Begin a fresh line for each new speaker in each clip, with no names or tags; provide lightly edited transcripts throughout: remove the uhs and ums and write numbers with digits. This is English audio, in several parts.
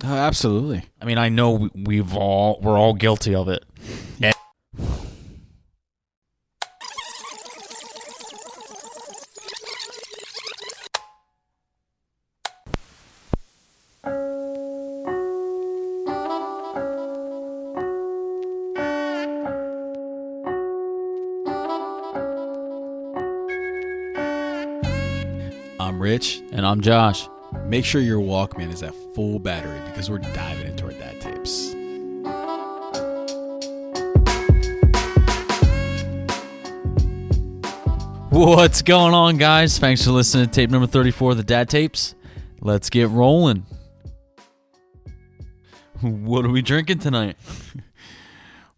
Oh, absolutely.
I mean, I know we're all guilty of it.
I'm Rich.
And I'm Josh.
Make sure your Walkman is at full battery because we're diving into our dad tapes.
What's going on, guys? Thanks for listening to tape number 34 of the Dad Tapes. Let's get rolling. What are we drinking tonight?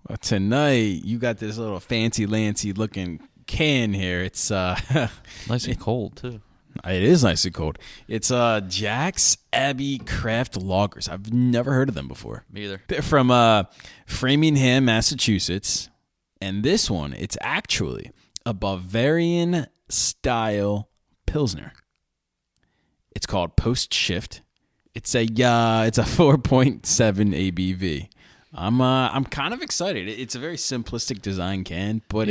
Well, tonight, you got this little fancy-lancy looking can here. It's
Nice and cold, too.
It is nice and cold. It's Jack's Abbey Craft Lagers. I've never heard of them before.
Me either.
They're from Framingham, Massachusetts. And this one, it's actually a Bavarian-style Pilsner. It's called Post Shift. It's a 4.7 ABV. I'm kind of excited. It's a very simplistic design can, but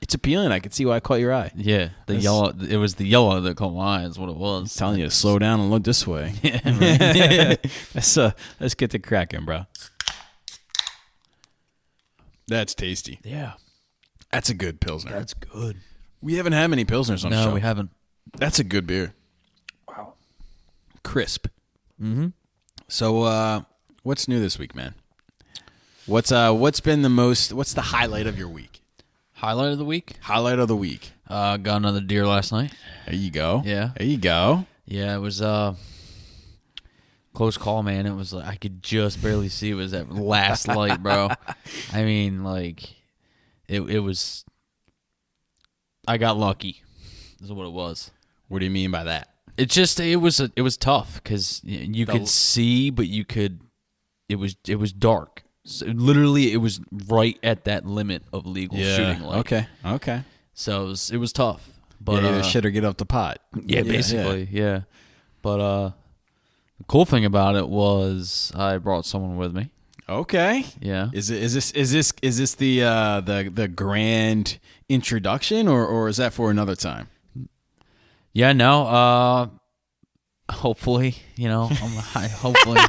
it's appealing. I can see why it caught your eye.
Yeah, yellow. It was the yellow that caught my eye. Is what it was.
It's telling you to slow down and look this way.
Yeah, right.
Let's get to cracking, bro. That's tasty.
Yeah,
that's a good Pilsner.
that's good.
We haven't had many Pilsners on the show.
No, we haven't.
That's a good beer.
Wow,
crisp.
Mm-hmm.
So, what's new this week, man? What's been what's the highlight of your week?
Highlight of the week?
Highlight of the week.
Got another deer last night.
There you go.
Yeah.
There you go.
Yeah, it was close call, man. It was I could just barely see. It was that last light, bro. I mean, it was. I got lucky. Is what it was.
What do you mean by that?
It was tough because you could see, but you could. It was dark. So literally, it was right at that limit of legal shooting.
Okay.
So it was tough. But
either shit or get up the pot.
Yeah, basically, yeah. But the cool thing about it was I brought someone with me.
Okay.
Yeah.
Is this the grand introduction or is that for another time?
Yeah. No. Hopefully, hopefully,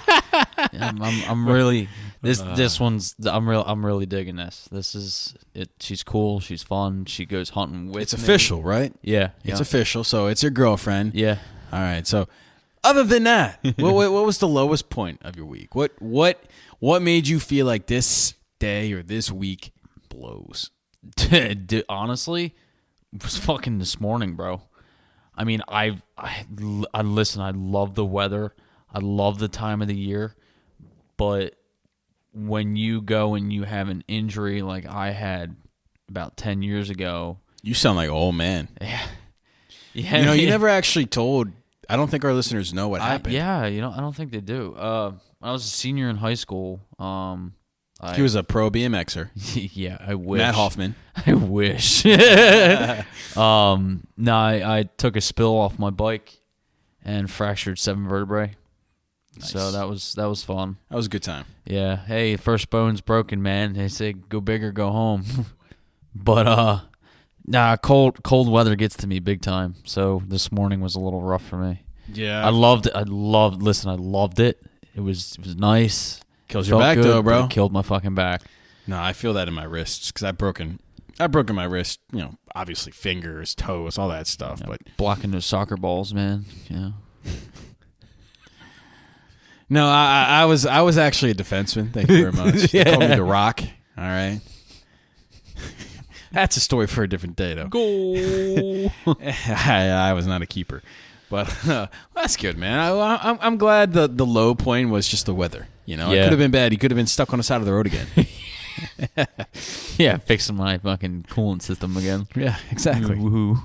I'm really this one's I'm really digging this. This is it. She's cool. She's fun. She goes hunting with.
It's
me.
official, right?
Yeah,
it's official. So it's your girlfriend.
Yeah.
All right. So, other than that, what was the lowest point of your week? What made you feel like this day or this week blows?
Honestly, it was fucking this morning, bro. I mean, I listen. I love the weather. I love the time of the year, but when you go and you have an injury like I had about 10 years ago,
you sound like an old man.
Yeah.
You never actually told. I don't think our listeners know what happened.
I don't think they do. I was a senior in high school.
He was a pro BMXer.
Yeah, I wish.
Matt Hoffman.
I wish. I took a spill off my bike and fractured 7 vertebrae. Nice. So that was fun.
That was a good time.
Yeah. Hey, first bone's broken, man. They say go big or go home. But cold weather gets to me big time. So this morning was a little rough for me.
Yeah.
I loved it. I loved it. It was nice.
Kills your back, though, bro.
It killed my fucking back.
No, I feel that in my wrists because I've broken my wrist. Obviously fingers, toes, all that stuff. But
blocking those soccer balls, man. Yeah.
No, I was actually a defenseman. Thank you very much. They called me the Rock. All right. That's a story for a different day, though.
Goal.
I was not a keeper, but that's good, man. I'm glad the low point was just the weather. It could have been bad. He could have been stuck on the side of the road again.
Yeah, fixing my fucking coolant system again.
Yeah, exactly.
Woohoo.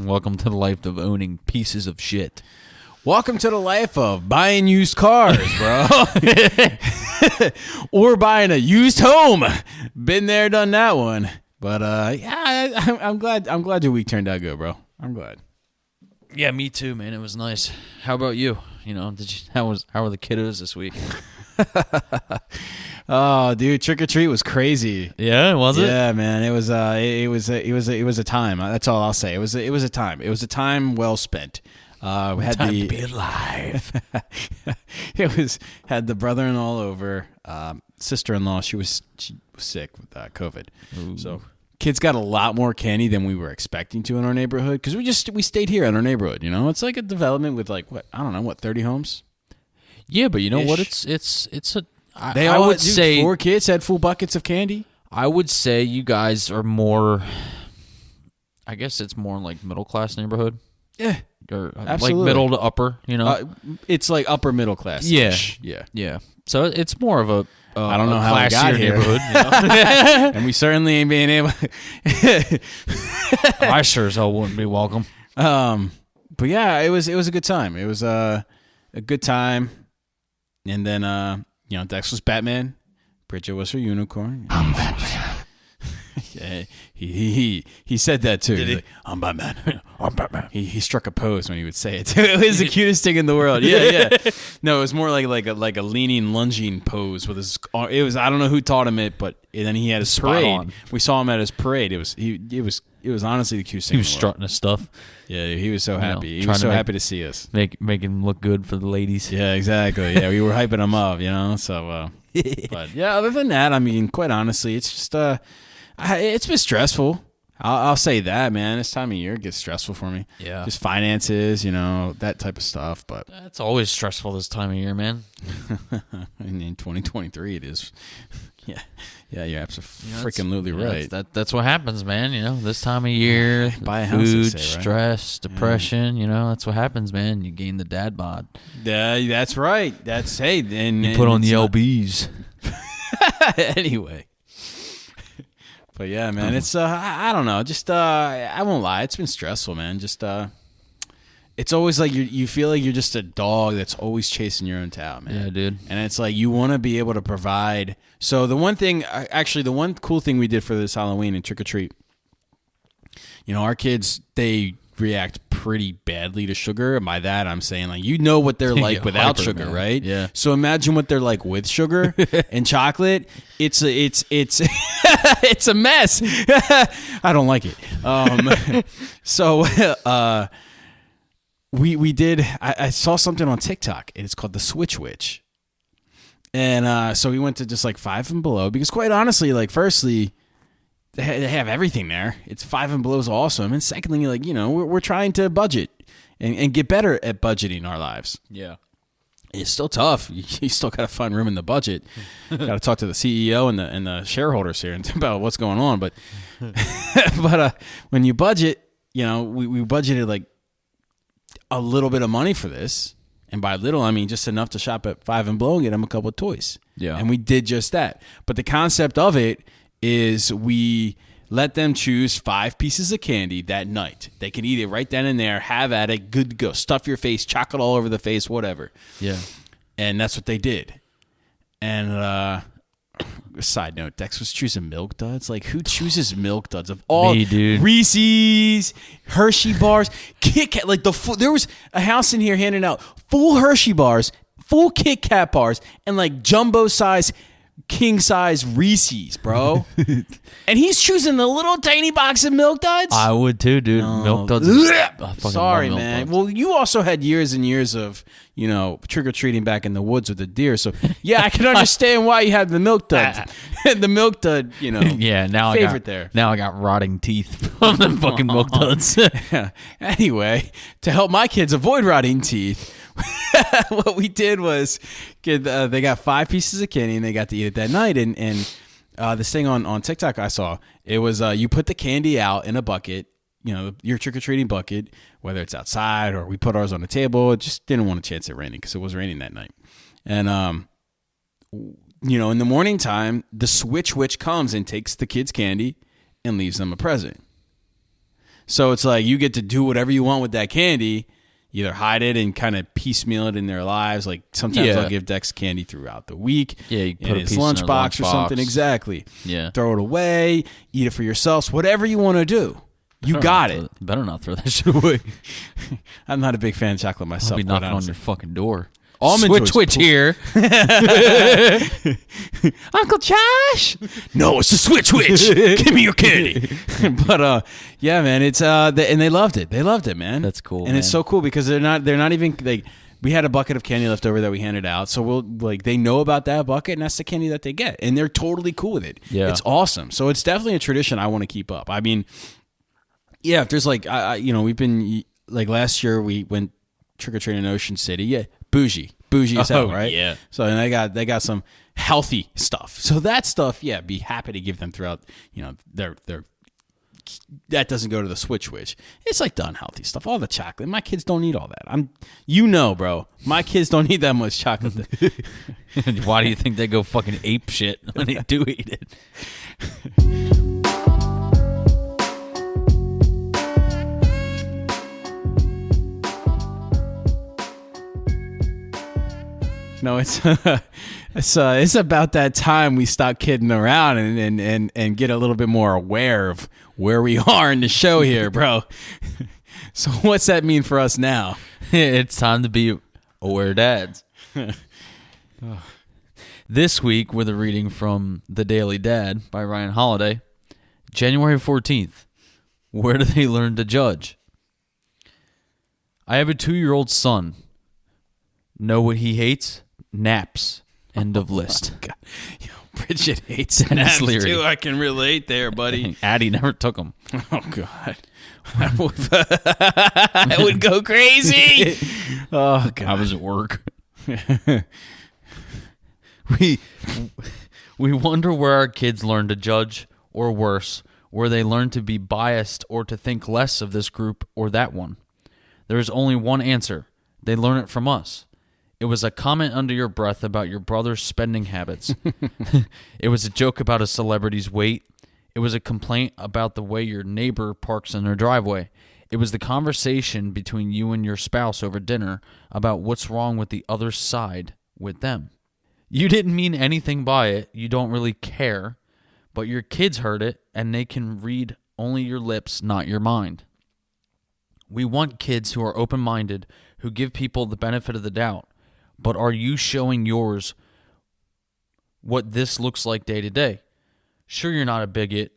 Welcome to the life of owning pieces of shit.
Welcome to the life of buying used cars, bro. Or buying a used home. Been there, done that one. But I'm glad your week turned out good, bro. I'm glad.
Yeah, me too, man. It was nice. How about you? How were the kiddos this week?
Oh, dude, trick or treat was crazy.
Yeah, was it?
Yeah, man, it was a time. That's all I'll say. It was a time. It was a time well spent. We had
Time to be alive.
Had the brother-in-law over, sister-in-law. She was sick with COVID.
Ooh.
So kids got a lot more candy than we were expecting to in our neighborhood because we stayed here in our neighborhood. It's like a development with like 30 homes.
Yeah, but you know what?
Ish.
It's a.
I would say 4 kids had full buckets of candy.
I would say you guys are more. I guess it's more like middle class neighborhood.
Yeah.
Or
Absolutely.
like middle to upper,
It's like upper middle class.
Yeah. So it's more of a
I don't know how we got here.
Neighborhood,
and we certainly ain't being able.
I sure as hell wouldn't be welcome.
But yeah, it was a good time. It was a good time, and then Dex was Batman, Bridget was her unicorn. I'm Batman. Yeah, he said that too.
Did he?
Like, I'm Batman. I'm Batman. He struck a pose when he would say it too. It was the cutest thing in the world. Yeah. No, it was more like a leaning, lunging pose with his. It was I don't know who taught him it, but then he had his parade. We saw him at his parade. It was honestly the cutest thing.
He was strutting his stuff.
Yeah, he was so happy. He was so happy to see us.
Make him look good for the ladies.
Yeah, exactly. Yeah, we were hyping him up, So, but yeah, other than that, I mean, quite honestly, it's just it's been stressful. I'll say that, man. This time of year gets stressful for me.
Yeah,
just finances, that type of stuff. But
it's always stressful this time of year, man.
And in 2023, it is. Yeah, you're absolutely right.
That's what happens, man. This time of year,
buy a house,
food,
they say, right?
Stress, depression. That's what happens, man. You gain the dad bod.
Yeah, that's right. And
you put on the LBs.
Anyway. But yeah, man, it's I don't know. Just I won't lie, it's been stressful, man. Just it's always like you feel like you're just a dog that's always chasing your own tail, man.
Yeah, dude.
And it's like you want to be able to provide. So the one cool thing we did for this Halloween and trick or treat, our kids, they react pretty badly to sugar. And by that, I'm saying like what they're like without sugar, man. Right?
Yeah.
So imagine what they're like with sugar and chocolate. It's it's a mess. I don't like it. So we did. I saw something on TikTok. It's called the Switch Witch. And so we went to just like 5 and below because quite honestly, like firstly, they have everything there. It's 5 and below is awesome. And secondly, like, we're trying to budget and get better at budgeting our lives.
Yeah.
It's still tough. You still got to find room in the budget. Got to talk to the CEO and the shareholders here about what's going on. But when you budget, we budgeted like a little bit of money for this. And by little, I mean just enough to shop at 5 and below and get them a couple of toys.
Yeah.
And we did just that. But the concept of it is we let them choose 5 pieces of candy that night. They can eat it right then and there, have at it, good to go. Stuff your face, chocolate all over the face, whatever.
Yeah.
And that's what they did. And side note, Dex was choosing Milk Duds. Like, who chooses Milk Duds? Of all
me, dude.
Reese's, Hershey bars, Kit Kat. Like there was a house in here handing out full Hershey bars, full Kit Kat bars, and like jumbo size, king size Reese's, bro. And he's choosing the little tiny box of Milk Duds.
I would too, dude.
No.
Milk Duds.
Sorry, man. Well, you also had years and years of, trick or treating back in the woods with the deer. So yeah, I can understand why you had the Milk Duds. The Milk Dud,
yeah, now I got rotting teeth from the fucking Milk Duds.
Anyway, to help my kids avoid rotting teeth, what we did was they got 5 pieces of candy and they got to eat it that night. And this thing on TikTok I saw, it was you put the candy out in a bucket, your trick-or-treating bucket, whether it's outside or we put ours on the table. It just didn't want a chance at raining because it was raining that night. And, in the morning time, the Switch Witch comes and takes the kids' candy and leaves them a present. So it's like you get to do whatever you want with that candy. Either hide it and kind of piecemeal it in their lives. Like sometimes I'll give Dex candy throughout the week.
Yeah, you put
in his lunchbox or something. Exactly.
Yeah.
Throw it away. Eat it for yourselves. Whatever you want to do. You got it.
Better not throw that shit away.
I'm not a big fan of chocolate myself.
I'll be knocking on your fucking door.
Almond
Switch here.
Uncle Josh. No, it's a switch. Give me your candy. But yeah, man, it's and they loved it. They loved it, man.
That's cool.
And
man.
it's so cool because they're not even like, we had a bucket of candy left over that we handed out, so we'll like, they know about that bucket, and that's the candy that they get, and they're totally cool with it.
Yeah,
it's awesome. So it's definitely a tradition I want to keep up. I mean, yeah, if there's like, we've been like last year we went trick or treating in Ocean City. Yeah, bougie as hell, right?
Yeah.
So and they got some healthy stuff. So that stuff, yeah, be happy to give them throughout. Their that doesn't go to the switch. It's like the unhealthy stuff. All the chocolate. My kids don't need all that. Bro. My kids don't need that much chocolate.
Why do you think they go fucking ape shit when they do eat it?
No, it's about that time we stop kidding around and get a little bit more aware of where we are in the show here, bro. So what's that mean for us now?
It's time to be aware dads. This week with a reading from The Daily Dad by Ryan Holiday, January 14th. Where do they learn to judge? I have a 2-year-old son. Know what he hates? Naps. End of list.
Bridget hates naps too. I can relate there, buddy.
Addie never took them.
Oh, God. I would go crazy. Oh, God.
I was at work. We wonder where our kids learn to judge, or worse, where they learn to be biased or to think less of this group or that one. There is only one answer. They learn it from us. It was a comment under your breath about your brother's spending habits. It was a joke about a celebrity's weight. It was a complaint about the way your neighbor parks in their driveway. It was the conversation between you and your spouse over dinner about what's wrong with the other side with them. You didn't mean anything by it. You don't really care. But your kids heard it, and they can read only your lips, not your mind. We want kids who are open-minded, who give people the benefit of the doubt. But are you showing yours what this looks like day to day? Sure, you're not a bigot,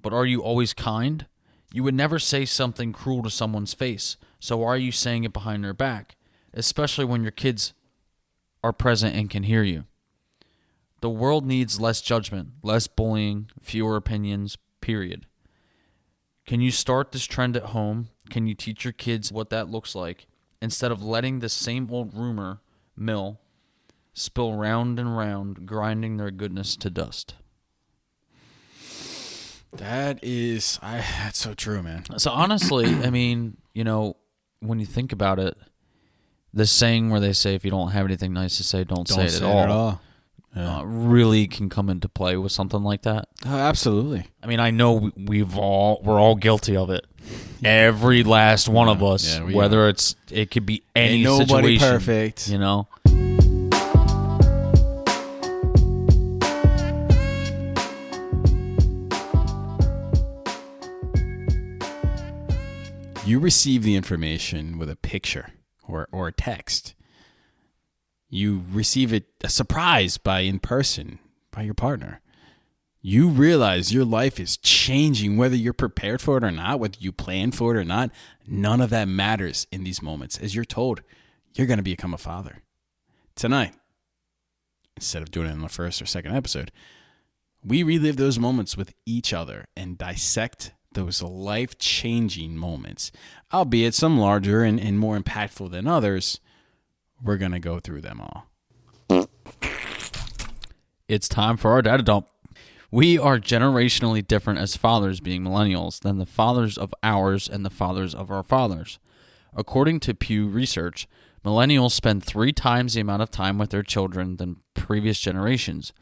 but are you always kind? You would never say something cruel to someone's face, so why are you saying it behind their back? Especially when your kids are present and can hear you. The world needs less judgment, less bullying, fewer opinions, period. Can you start this trend at home? Can you teach your kids what that looks like, instead of letting the same old rumor mill spill round and round, grinding their goodness to dust?
That's so true, man.
So honestly, I mean, when you think about it, the saying where they say if you don't have anything nice to say, don't say it at all. Yeah. Really can come into play with something like that.
Oh, absolutely.
I mean, I know we're all guilty of it. Every last one of us, whether it could be any
Ain't nobody
situation.
Perfect. You receive the information with a picture or a text. You receive it a surprise in person by your partner. You realize your life is changing, whether you're prepared for it or not, whether you plan for it or not. None of that matters in these moments, as you're told you're going to become a father. Tonight, instead of doing it in the first or second episode, we relive those moments with each other and dissect those life-changing moments, albeit some larger and more impactful than others. We're going to go through them all.
It's time for our data dump. We are generationally different as fathers, being millennials, than the fathers of ours and the fathers of our fathers. According to Pew Research, millennials spend 3 times the amount of time with their children than previous generations.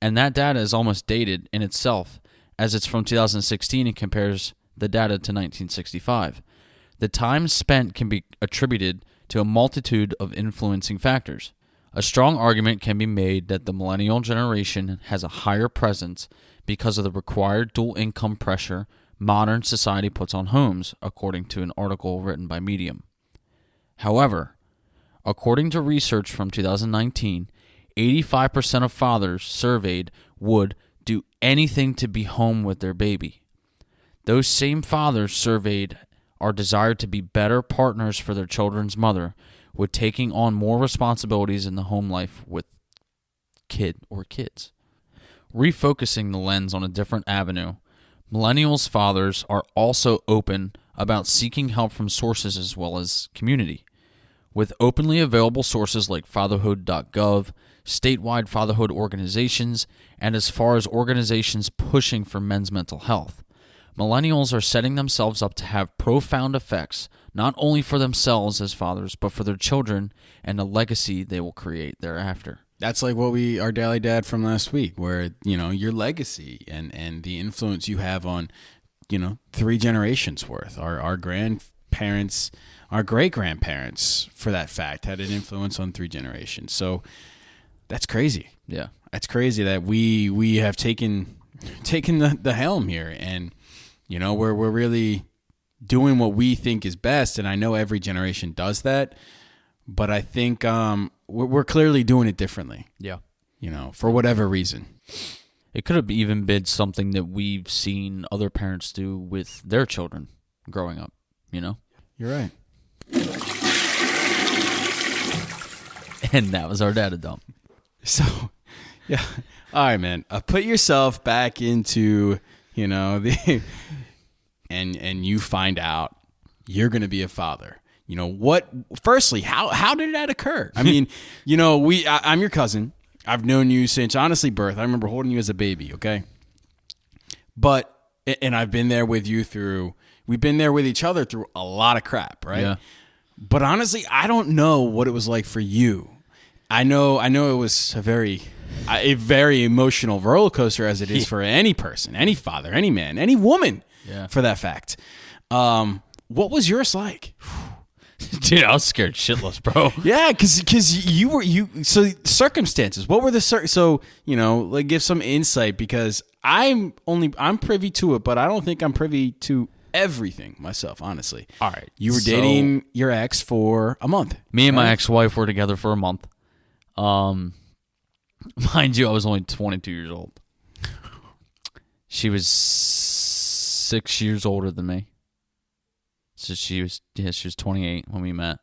And that data is almost dated in itself, as it's from 2016 and compares the data to 1965. The time spent can be attributed to a multitude of influencing factors. A strong argument can be made that the millennial generation has a higher presence because of the required dual income pressure modern society puts on homes, according to an article written by Medium. However, according to research from 2019, 85% of fathers surveyed would do anything to be home with their baby. Those same fathers surveyed are desired to be better partners for their children's mother, with taking on more responsibilities in the home life with kid or kids. Refocusing the lens on a different avenue, millennials' fathers are also open about seeking help from sources as well as community. With openly available sources like fatherhood.gov, statewide fatherhood organizations, and as far as organizations pushing for men's mental health, millennials are setting themselves up to have profound effects, not only for themselves as fathers, but for their children and the legacy they will create thereafter.
That's like what our Daily Dad from last week, where, your legacy and the influence you have on, 3 generations worth. Our grandparents, our great-grandparents, for that fact, had an influence on 3 generations. So that's crazy.
Yeah.
That's crazy that we have taken the helm here, and we're really doing what we think is best. And I know every generation does that, but I think we're clearly doing it differently.
Yeah.
For whatever reason.
It could have even been something that we've seen other parents do with their children growing up,
You're right.
And that was our data dump.
So, yeah. All right, man. Put yourself back into, the and you find out you're going to be a father. Firstly, how did that occur? I mean, I'm your cousin. I've known you since, honestly, birth. I remember holding you as a baby, okay? And I've been there with you we've been there with each other through a lot of crap, right?
Yeah.
But honestly, I don't know what it was like for you. I know it was a very emotional roller coaster, as it is for any person, any father, any man, any woman, for that fact. What was yours like?
Dude, I was scared shitless, bro.
Yeah, because so circumstances. What were the give some insight, because I'm privy to it, but I don't think I'm privy to everything myself, honestly.
All right.
You were dating your ex for a month.
Me and my ex-wife were together for a month. Mind you, I was only 22 years old. She was 6 years older than me. So she was 28 when we met.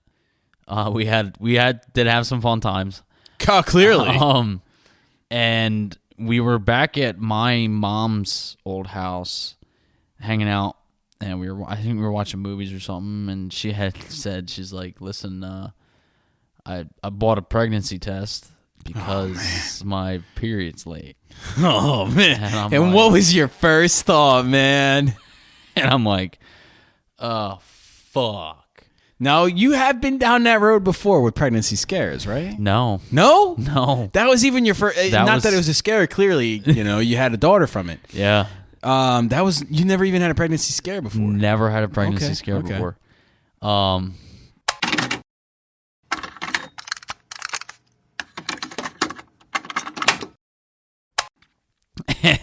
We did have some fun times.
Clearly.
And we were back at my mom's old house hanging out, and I think we were watching movies or something, and she had said, she's like, listen, I bought a pregnancy test because my period's late.
Oh, man. And what was your first thought, man?
And I'm like, oh, fuck.
Now, you have been down that road before with pregnancy scares, right?
No.
No?
No.
That was even your first... That it was a scare. Clearly, you had a daughter from it.
Yeah.
You never even had a pregnancy scare before?
Never had a pregnancy scare before.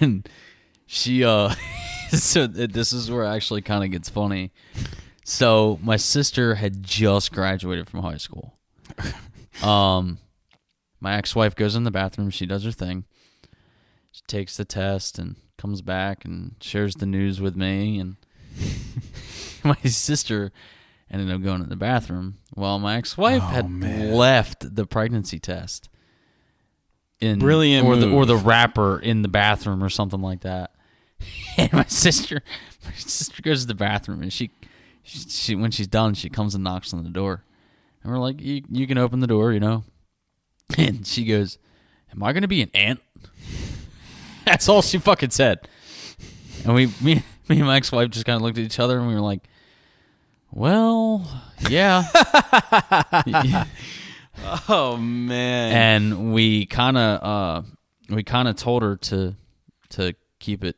And she, so this is where it actually kind of gets funny. So my sister had just graduated from high school. My ex-wife goes in the bathroom. She does her thing. She takes the test and comes back and shares the news with me. And my sister ended up going in the bathroom. Well, my ex-wife had left the pregnancy test
Brilliant
or the wrapper in the bathroom or something like that. And my sister goes to the bathroom, and she when she's done, she comes and knocks on the door, and we're like, you can open the door, And she goes, am I gonna be an aunt? That's all she fucking said. And me and my ex-wife just kind of looked at each other, and we were like, well, yeah.
Oh, man.
And we kind of told her to keep it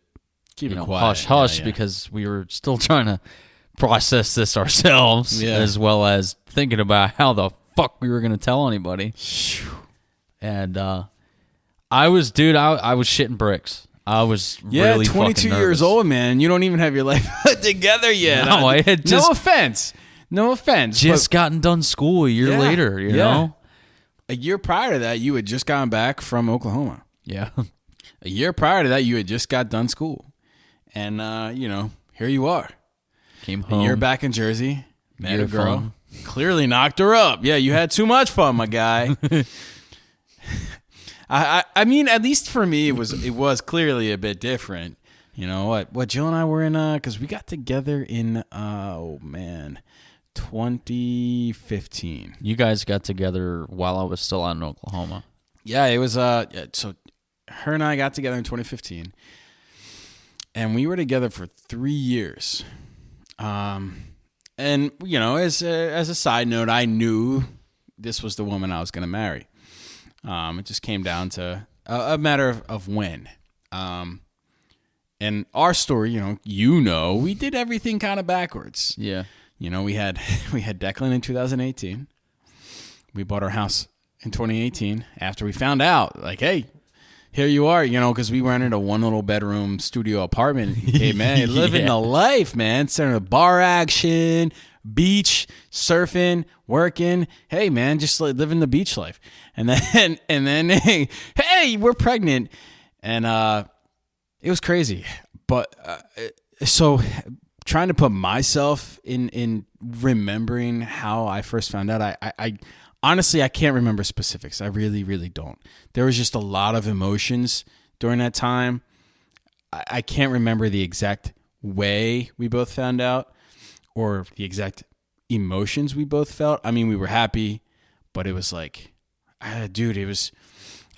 quiet,
hush hush, because we were still trying to process this ourselves, as well as thinking about how the fuck we were going to tell anybody. And I was shitting bricks. I was
Yeah,
really
22
fucking
years
nervous.
old, man. You don't even have your life together yet.
No, I had just
No offense.
just gotten done school a year
Yeah,
later, you know?
A year prior to that, you had just gotten back from Oklahoma.
Yeah.
A year prior to that, you had just got done school. And, here you are.
Came home.
A year back in Jersey. Met
Year
a girl.
fun.
Clearly knocked her up. Yeah, you had too much fun, my guy. I mean, at least for me, it was clearly a bit different. You know what Jill and I were in, because we got together in, 2015.
You guys got together while I was still out in Oklahoma.
Yeah, it was, so her and I got together in 2015, and we were together for 3 years. And, as a side note, I knew this was the woman I was going to marry. It just came down to a matter of when. And our story, we did everything kind of backwards.
Yeah.
We had Declan in 2018. We bought our house in 2018 after we found out, like, hey, here you are, because we rented a 1 little bedroom studio apartment. Hey, man, living the life, man. Center of bar action, beach, surfing, working. Hey, man, just like living the beach life. And then, hey, we're pregnant. And it was crazy. But so trying to put myself in remembering how I first found out, I honestly, I can't remember specifics. I really, really don't. There was just a lot of emotions during that time. I can't remember the exact way we both found out or the exact emotions we both felt. I mean, we were happy, but it was like, dude, it was,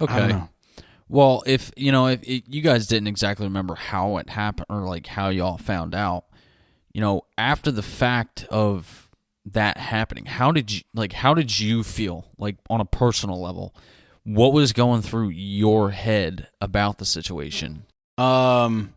okay.
I don't know.
Well, if you guys didn't exactly remember how it happened or like how y'all found out, after the fact of that happening, how did you feel, like, on a personal level? What was going through your head about the situation?
I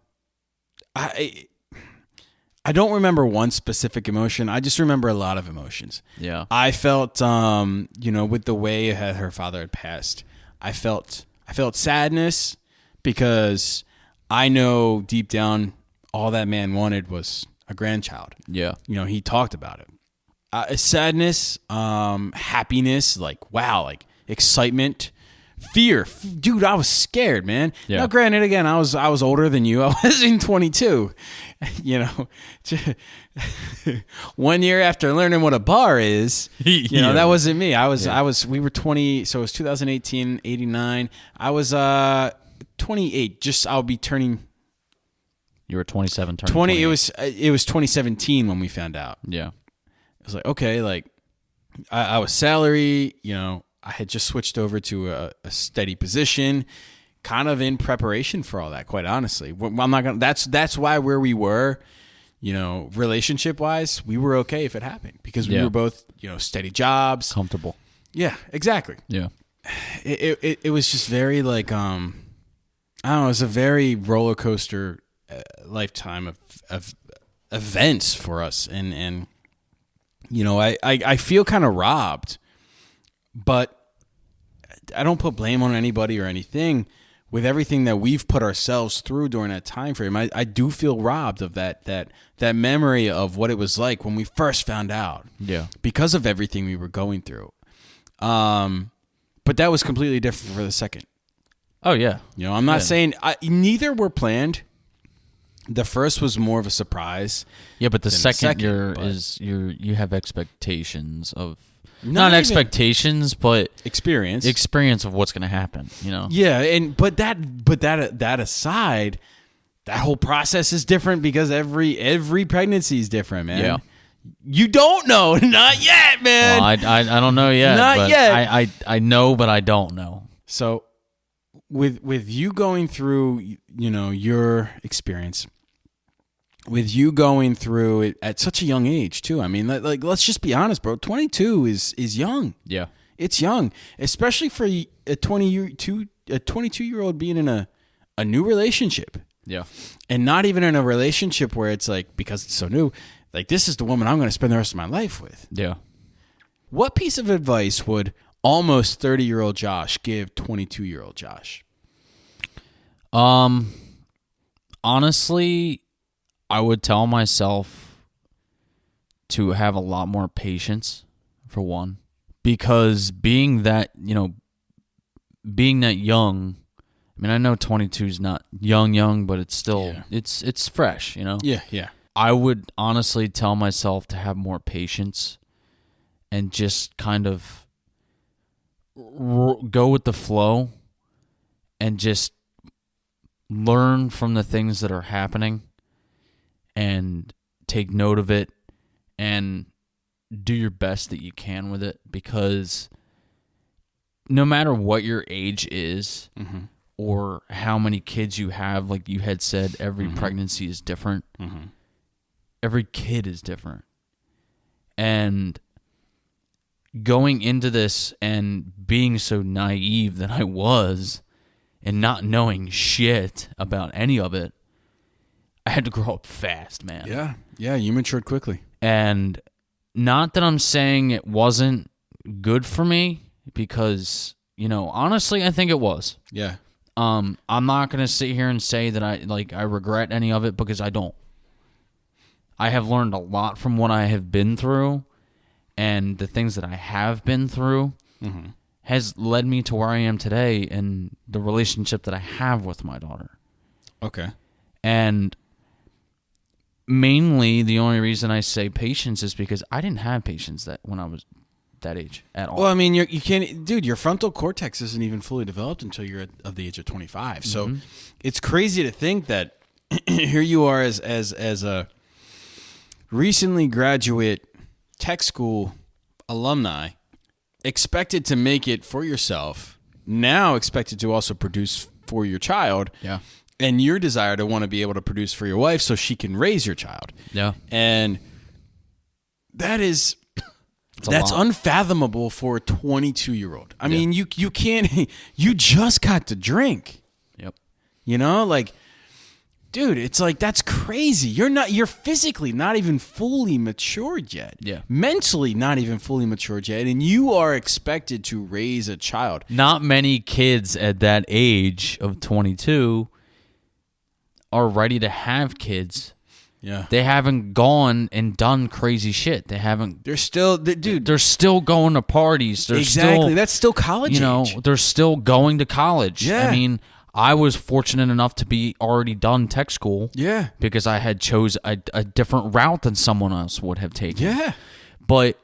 don't remember one specific emotion. I just remember a lot of emotions.
Yeah.
I felt with the way her father had passed, I felt sadness because I know deep down all that man wanted was a grandchild.
Yeah.
He talked about it. Sadness, happiness, like, wow, like excitement, fear. Dude, I was scared, man.
Yeah.
Now, granted, again, I was older than you. I was in 22. 1 year after learning what a bar is,
Yeah.
that wasn't me. We were 20, so it was 2018, 89. I was 28. I'll be turning.
You were 27, turning
20.
28.
It was 2017 when we found out.
Yeah.
I was like, okay, like I was salary, I had just switched over to a steady position, kind of in preparation for all that, quite honestly. I'm not gonna. That's why where we were, relationship wise, we were okay if it happened because we were both, steady jobs,
Comfortable.
Yeah, exactly.
Yeah.
It was just very like I don't know. It was a very roller coaster lifetime of events for us, and. I feel kind of robbed, but I don't put blame on anybody or anything. With everything that we've put ourselves through during that time frame, I do feel robbed of that memory of what it was like when we first found out.
Yeah.
Because of everything we were going through. But that was completely different for the second.
Oh, yeah.
I'm not saying neither were planned. The first was more of a surprise.
Yeah, but the second you have expectations of not expectations, but
experience
of what's going to happen.
Yeah, but that aside, that whole process is different because every pregnancy is different, man.
Yeah.
You don't know, not yet, man.
Well, I don't know yet.
Not yet.
I know, but I don't know.
So, with you going through, your experience. With you going through it at such a young age too. I mean, like let's just be honest, bro. 22 is young.
Yeah,
it's young, especially for a 22-year-old being in a new relationship.
Yeah,
and not even in a relationship where it's like because it's so new. Like this is the woman I'm going to spend the rest of my life with.
Yeah.
What piece of advice would almost 30-year-old Josh give 22-year-old Josh?
Honestly, I would tell myself to have a lot more patience, for one, because being that young, I mean, I know 22 is not young, but it's still, it's fresh,
Yeah.
I would honestly tell myself to have more patience and just kind of go with the flow and just learn from the things that are happening and take note of it and do your best that you can with it, because no matter what your age is or how many kids you have, like you had said, every pregnancy is different. Every kid is different. And going into this and being so naive that I was and not knowing shit about any of it, I had to grow up fast, man.
Yeah, you matured quickly.
And not that I'm saying it wasn't good for me, because, honestly, I think it was.
Yeah.
I'm not going to sit here and say that I regret any of it, because I don't. I have learned a lot from what I have been through, and the things that I have been through has led me to where I am today and the relationship that I have with my daughter.
Okay.
And mainly the only reason I say patience is because I didn't have patience when I was that age at all.
Well, I mean, you can't, dude. Your frontal cortex isn't even fully developed until you're of the age of 25. So it's crazy to think that here you are as a recently graduate tech school alumni, expected to make it for yourself, now expected to also produce for your child.
Yeah.
And your desire to want to be able to produce for your wife so she can raise your child.
Yeah.
And that's unfathomable for a 22-year-old. I mean, you can't, you just got to drink.
Yep.
Dude, it's like, that's crazy. You're physically not even fully matured yet.
Yeah.
Mentally not even fully matured yet. And you are expected to raise a child.
Not many kids at that age of 22 are ready to have kids.
Yeah.
They haven't gone and done crazy shit. They haven't.
They're still, dude.
They're still going to parties. They're
Exactly.
Still,
that's still college age.
They're still going to college.
Yeah.
I mean, I was fortunate enough to be already done tech school.
Yeah.
Because I had chose a different route than someone else would have taken.
Yeah.
But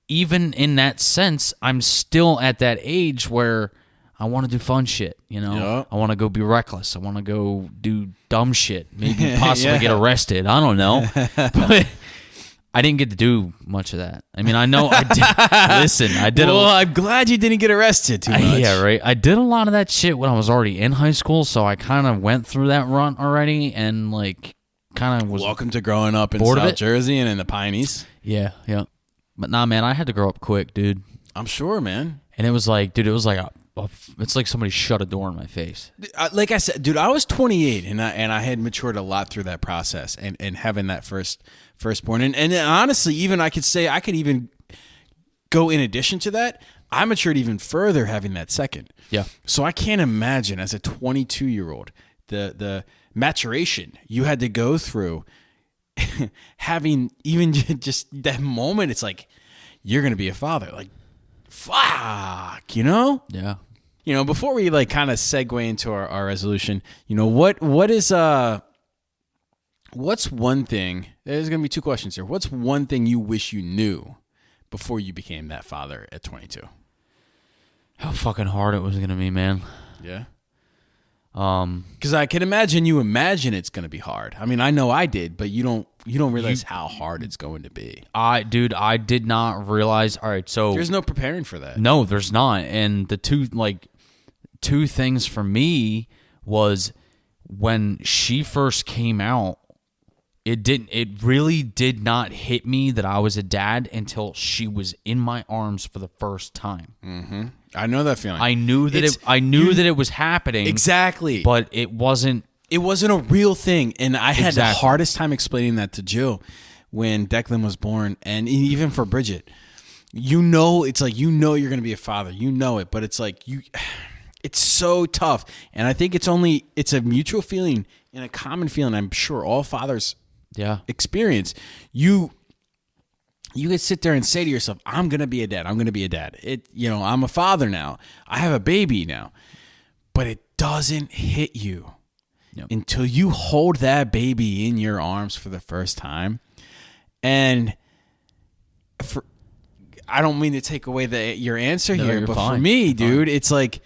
even in that sense, I'm still at that age where I want to do fun shit,
Yeah.
I want to go be reckless. I want to go do dumb shit. Maybe possibly get arrested. I don't know. But I didn't get to do much of that. I mean, I know I did. Listen, I did.
Well, I'm glad you didn't get arrested too much.
Yeah, right. I did a lot of that shit when I was already in high school, so I kind of went through that run already, and kind of was.
Welcome to growing up in
bored of
South
it.
Jersey and in the Pioneers.
Yeah. But nah, man, I had to grow up quick, dude.
I'm sure, man.
And it was like, dude, it was like it's like somebody shut a door in my face.
Like I said, dude, I was 28 and I had matured a lot through that process and having that firstborn. And honestly, even I could say I could even go in addition to that. I matured even further having that second.
Yeah.
So I can't imagine as a 22-year-old the maturation you had to go through having even just that moment. It's like, you're going to be a father. Like, fuck,
Yeah.
Before we kind of segue into our resolution, what is what's one thing? There's gonna be two questions here. What's one thing you wish you knew before you became that father at 22?
How fucking hard it was gonna be, man.
Yeah. Because I can imagine you imagine it's gonna be hard. I mean, I know I did, but you don't realize how hard it's going to be.
I did not realize. All right, so
There's no preparing for that.
no, there's not. And the two things for me was when she first came out, it really did not hit me that I was a dad until she was in my arms for the first time.
Mm-hmm. I know that feeling.
I knew that it was happening.
Exactly.
But it wasn't
a real thing. And I had the
Exactly.
hardest time explaining that to Jill when Declan was born, and even for Bridget. It's like, you're going to be a father. You know it, but it's like It's so tough. And I think it's a mutual feeling and a common feeling. I'm sure all fathers experience. You could sit there and say to yourself, I'm going to be a dad. I'm going to be a dad. I'm a father now. I have a baby now. But it doesn't hit you until you hold that baby in your arms for the first time. And I don't mean to take away your answer here, but fine. For me, dude, it's like,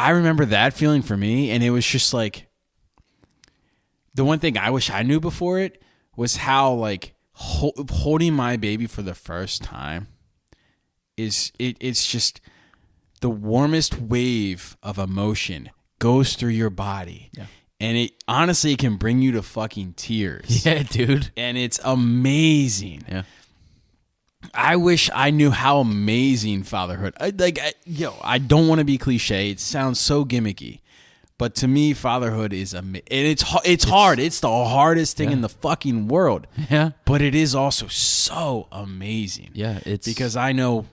I remember that feeling for me, and it was just like, the one thing I wish I knew before it was how, like, holding my baby for the first time it's just the warmest wave of emotion goes through your body. Yeah. And it honestly can bring you to fucking tears.
Yeah, dude.
And it's amazing.
Yeah.
I wish I knew how amazing fatherhood. I don't want to be cliche. It sounds so gimmicky, but to me, fatherhood is amazing. It's hard. It's the hardest thing in the fucking world.
Yeah.
But it is also so amazing.
Yeah. It's
because I know,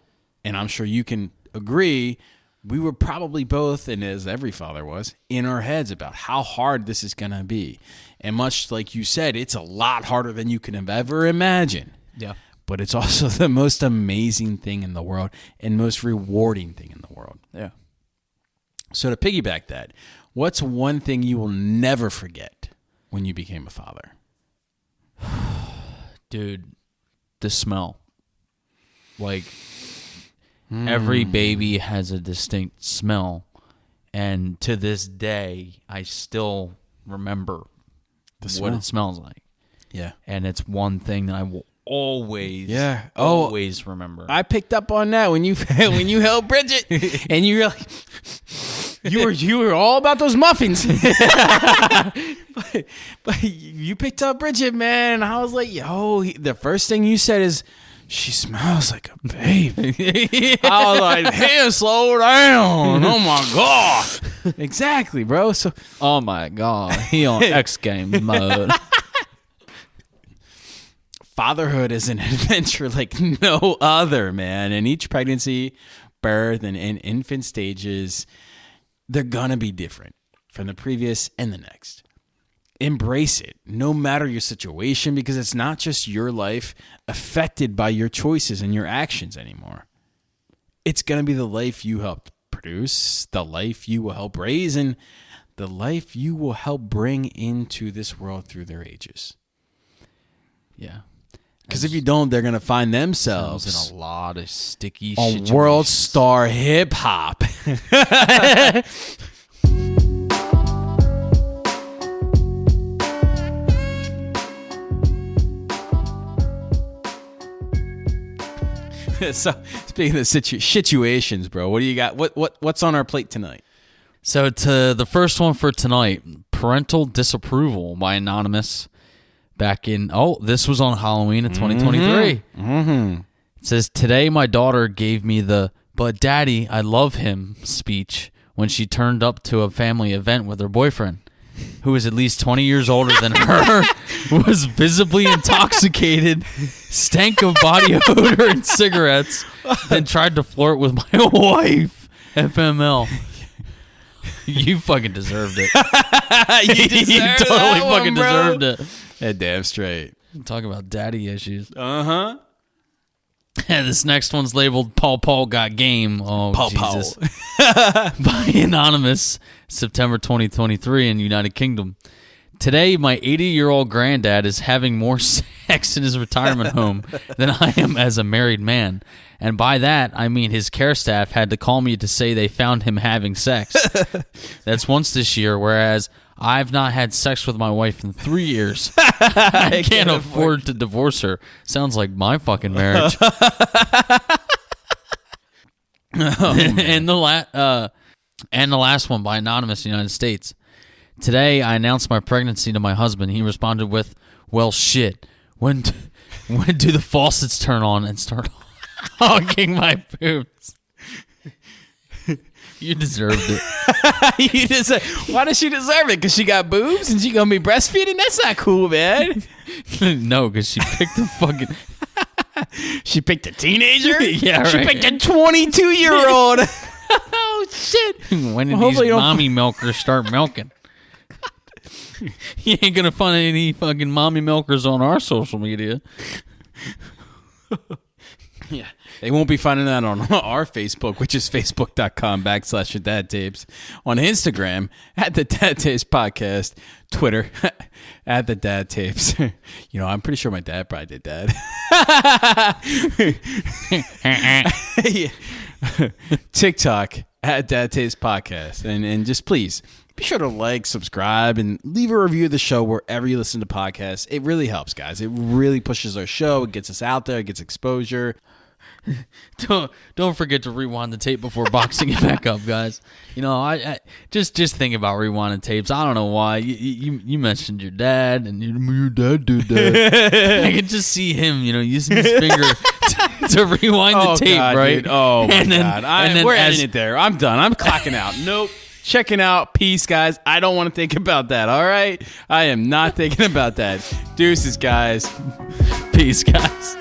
and I'm sure you can agree, we were probably both, and as every father was, in our heads about how hard this is gonna be. And much like you said, it's a lot harder than you can have ever imagined.
Yeah.
But it's also the most amazing thing in the world and most rewarding thing in the world.
Yeah.
So to piggyback that, what's one thing you will never forget when you became a father?
Dude, the smell. Like, every baby has a distinct smell. And to this day, I still remember what it smells like.
Yeah.
And it's one thing that I will always remember.
I picked up on that when you held Bridget, and you were like, you were all about those muffins. but you picked up Bridget, man. And I was like, yo, the first thing you said is, she smells like a baby. I was like, hey, slow down. Oh my god. Exactly, bro. So,
oh my god, he on X Games mode.
Fatherhood is an adventure like no other, man. And each pregnancy, birth, and infant stages, they're gonna be different from the previous and the next. Embrace it, no matter your situation, because it's not just your life affected by your choices and your actions anymore. It's gonna be the life you helped produce, the life you will help raise, and the life you will help bring into this world through their ages.
Yeah.
Because if you don't, they're going to find themselves
in a lot of sticky
on
situations.
World Star Hip Hop. So, speaking of situations, bro, what do you got? What's on our plate tonight?
So, to the first one for tonight, parental disapproval by Anonymous. Back in, this was on Halloween of 2023.
Mm-hmm.
It says, today my daughter gave me the, but daddy, I love him speech when she turned up to a family event with her boyfriend, who was at least 20 years older than her, was visibly intoxicated, stank of body odor and cigarettes, then tried to flirt with my wife, FML. You fucking deserved it.
You
totally fucking deserved it.
Yeah, damn straight.
Talk about daddy issues.
Uh-huh.
And this next one's labeled Paul Got Game. Oh,
Paul.
Jesus. By Anonymous, September 2023 in United Kingdom. Today, my 80-year-old granddad is having more sex in his retirement home than I am as a married man. And by that, I mean his care staff had to call me to say they found him having sex. That's once this year, whereas I've not had sex with my wife in 3 years. I can't afford to divorce her. Sounds like my fucking marriage. And the last one by Anonymous, United States. Today, I announced my pregnancy to my husband. He responded with, well, shit. When do the faucets turn on and start hogging my boobs? You deserved it.
Why does she deserve it? Because she got boobs and she gonna be breastfeeding? That's not cool, man.
No, because she picked a fucking...
She picked a teenager?
Yeah, right.
She picked a 22-year-old. Oh, shit. shit.
When did
Hopefully
these
you don't-
mommy milkers start milking? You ain't gonna find any fucking mommy milkers on our social media.
Yeah, they won't be finding that on our Facebook, which is facebook.com/dadtapes. On Instagram, at the Dad Tapes Podcast. Twitter, at the Dad Tapes. You know, I'm pretty sure my dad probably did that. Yeah. TikTok, at Dad Tapes Podcast. And just please, be sure to like, subscribe, and leave a review of the show wherever you listen to podcasts. It really helps, guys. It really pushes our show. It gets us out there. It gets exposure.
Don't forget to rewind the tape before boxing it back up, guys. You know, I just think about rewinding tapes. I don't know why. You mentioned your dad, and your dad did that. I can just see him, you know, using his finger to rewind the tape,
God,
right?
Dude. Oh, my
and then,
God.
and then
We're
as,
ending it there. I'm done. I'm clocking out. Nope. Checking out. Peace, guys. I don't want to think about that, all right? I am not thinking about that. Deuces, guys.
Peace, guys.